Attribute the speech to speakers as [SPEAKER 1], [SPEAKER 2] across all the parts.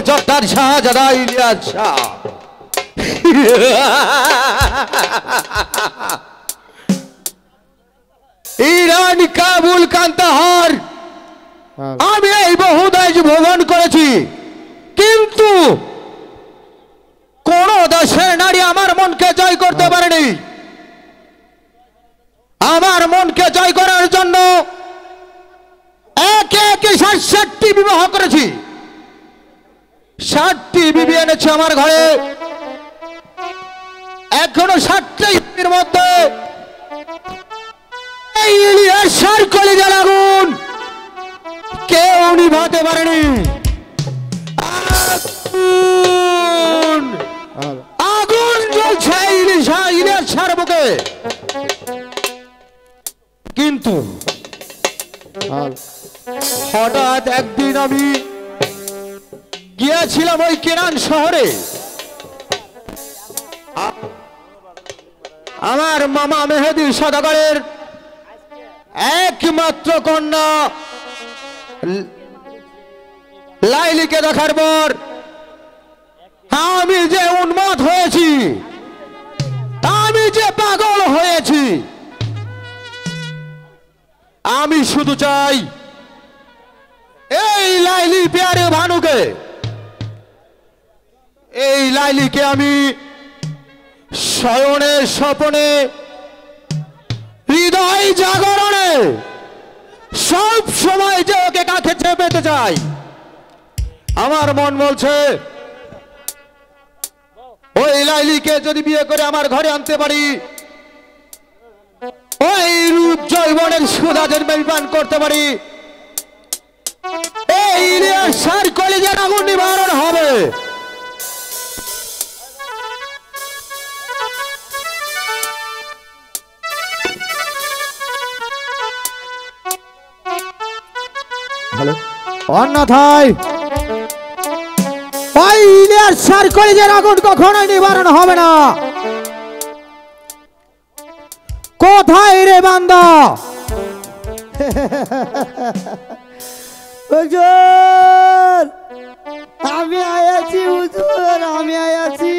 [SPEAKER 1] জর্দার শাহজাদা Ilyas Shah Iran Kabul Kandahar আমি এই বহু দেশ ভ্রমণ করেছি, কিন্তু কোন দেশের নারী আমার মনকে জয় করতে পারেনি। আমার মনকে জয় করার জন্য একে একে ৬০টি বিবাহ করেছি, ৬০টি বিবি এনেছে আমার ঘরে। এখনো ৬০টির মধ্যে এই ইলিয়াসের কলিজার আগুন কেউ নিভাতে পারেনি। আগুন জ্বলছে ইলিয়াসের বুকে, কিন্তু হঠাৎ একদিন আমি গিয়েছিলাম ওই কেরান শহরে। আমার মামা মেহেদী সদাগরের একমাত্র কন্যা লাইলিকে দেখার পর আমি যে উন্মাদ হয়েছি, আমি যে পাগল হয়েছি। আমি শুধু চাই এই লাইলি প্যারে ভানুকে, এই লাইলিকে আমি শয়নে স্বপনে হৃদয় জাগরণে সব সময় যে ওকে কাছে চেপেতে চাই। আমার মন বলছে ওই লাইলিকে যদি বিয়ে করে আমার ঘরে আনতে পারি, ওই রূপ জৈবনের সুধা যদি পান করতে পারি, এই ইলিয়াসের কলিজার আগুন নিবারণ হবে। অন্যথায় ওই ইলিয়াসের কলিজার আগুন কখনোই নিবারণ হবে না। কোথায় রে বান্দা?
[SPEAKER 2] হুজুর আমি আয়াছি, হুজুর আমি আয়াছি।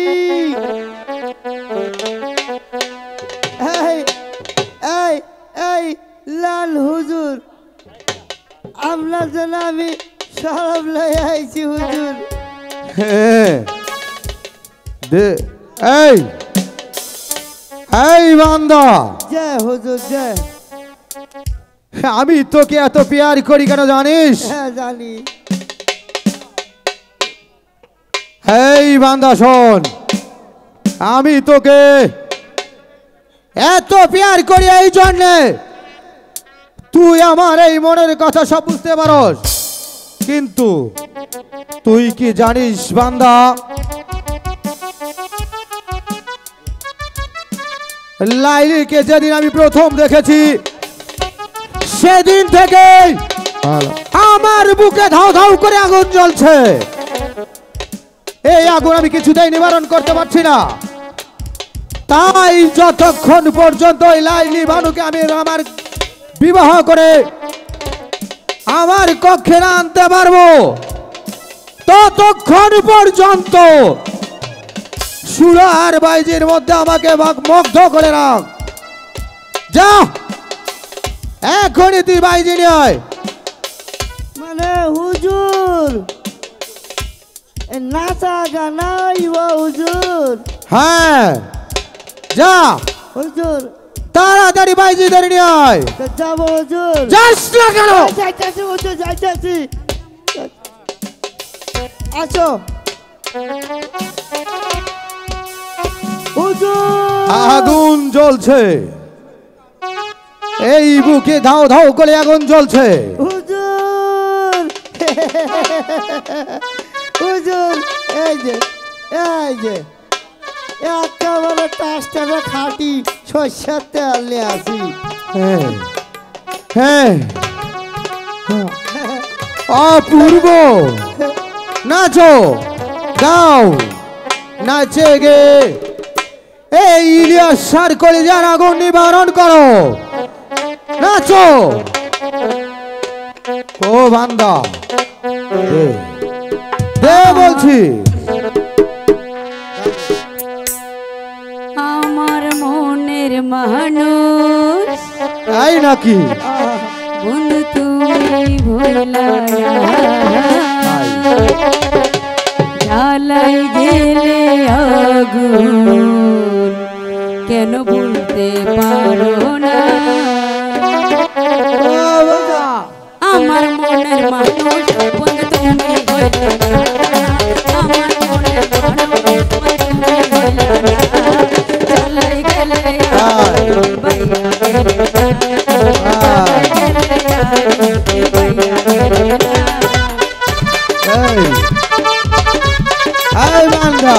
[SPEAKER 2] এই এই এই লাল হুজুর, আপনার জন্য আমি সরব লই আইছি হুজুর।
[SPEAKER 1] এই এই বান্দা,
[SPEAKER 2] জয় হুজুর জয়।
[SPEAKER 1] আমি তোকে এত প্যার করি কেন জানিস?
[SPEAKER 2] হ্যাঁ জানি।
[SPEAKER 1] এই বান্দা শোন, আমি তোকে এত প্যার করি এই জন্যে তুই আমার এই মনের কথা সব বুঝতে পারস, কিন্তু তুই কি জানিস বান্দা, লাইলিকে যেদিন আমি প্রথম দেখেছি সেদিন থেকে আমার বুকে ধাও ধাও করে আগুন জ্বলছে। এই আগুন আমি কিছুতেই নিবারণ করতে পারছি না। তাই যতক্ষণ পর্যন্ত এই লাইলি ভানুকে আমি আমার বিবাহ করে আমার কক্ষে না আনতে পারবো, ততক্ষণ পর্যন্ত সুরা আর বাইজির মধ্যে আমাকে মুগ্ধ করে রাখ। যা এখনই তুই বাইজি নিয়ে।
[SPEAKER 2] মানে হুজুর নাচা গানা হুজুর?
[SPEAKER 1] হ্যাঁ যা
[SPEAKER 2] হুজুর
[SPEAKER 1] তাড়াতাড়ি বাইজি ধরে নিয়ে আয়।
[SPEAKER 2] যাবো হুজুর।
[SPEAKER 1] যাস না কেন?
[SPEAKER 2] যাইতেছি হুজুর যাইতেছি। আসো হুজুর।
[SPEAKER 1] আগুন জ্বলছে, এই বুকে ধাও ধাও করে আগুন জ্বলছে।
[SPEAKER 2] হুজুর হুজুর এই যে একেবারে টাসটারে খাঁটি সর্ষের তেল নিয়ে আসি।
[SPEAKER 1] হ্যাঁ হ্যাঁ অপূর্ব নাচো গাও নাচে গে এই ইলিয়াস সার কলিজার আগুন নিবারণ করো নাচো ও বান্দা দে দে বলছি
[SPEAKER 3] আমার মনের মানুষ
[SPEAKER 1] তাই নাকি
[SPEAKER 3] বন্ধু তুমি ভোলা জ্বালাই গেলে আগুন কেন বলতে পারো না আমার মনের মানুষ বন্ধু তুমি ভোলা আমার মনের মানুষ বন্ধু তুমি ভোলা জ্বালাই গেলে আগুন বাইয়া
[SPEAKER 1] এই বান্দা